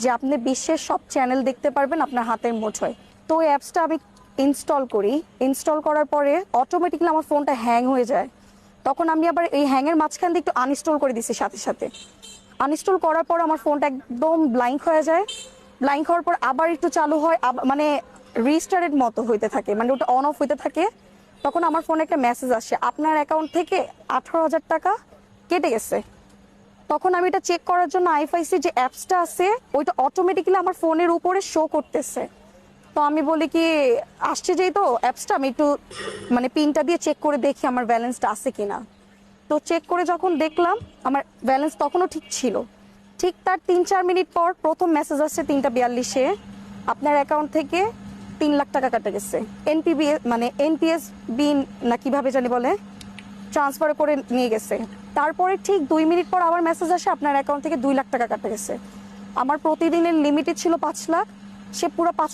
যে আপনি বিশ্বের সব চ্যানেল দেখতে পারবেন আপনার হাতের মুঠোয়। তো ওই অ্যাপসটা আমি ইনস্টল করি। ইনস্টল করার পরে অটোমেটিক্যালি আমার ফোনটা হ্যাং হয়ে যায়। তখন আমি আবার এই হ্যাংয়ের মাঝখান দিয়ে একটু আনইনস্টল করে দিছি সাথে সাথে। আনইনস্টল করার পর আমার ফোনটা একদম ব্ল্যাঙ্ক হয়ে যায়। ব্ল্যাঙ্ক হওয়ার পর আবার একটু চালু হয়, মানে রিস্টার্টেড মতো হইতে থাকে, মানে ওটা অন অফ হইতে থাকে। তখন আমার ফোনে একটা মেসেজ আসে, আপনার অ্যাকাউন্ট থেকে 18,000 টাকা কেটে গেছে। তখন আমি এটা চেক করার জন্য আইএফআইসি যে অ্যাপসটা আছে ওইটা অটোমেটিক্যালি আমার ফোনের উপরে শো করতেছে। তো আমি বলি কি আসছে যেই তো অ্যাপসটা, আমি একটু মানে পিনটা দিয়ে চেক করে দেখি আমার ব্যালেন্সটা আছে কিনা। তো চেক করে যখন দেখলাম আমার ব্যালেন্স তখনও ঠিক ছিল। ঠিক তার 3-4 মিনিট পর প্রথম মেসেজ আসছে 3:42-এ, আপনার অ্যাকাউন্ট থেকে 3 লাখ টাকা কাটা গেছে। এনপিবি মানে এনপিএস বিন না কিভাবে জানি বলে, ট্রান্সফার করে নিয়ে গেছে। তারপরে ঠিক 2 মিনিট পর আবার মেসেজ আসে, আপনার অ্যাকাউন্ট থেকে 2 লাখ টাকা কাটা গেছে। আমার প্রতিদিনের লিমিটে ছিল 5 লাখ, সে পুরো 5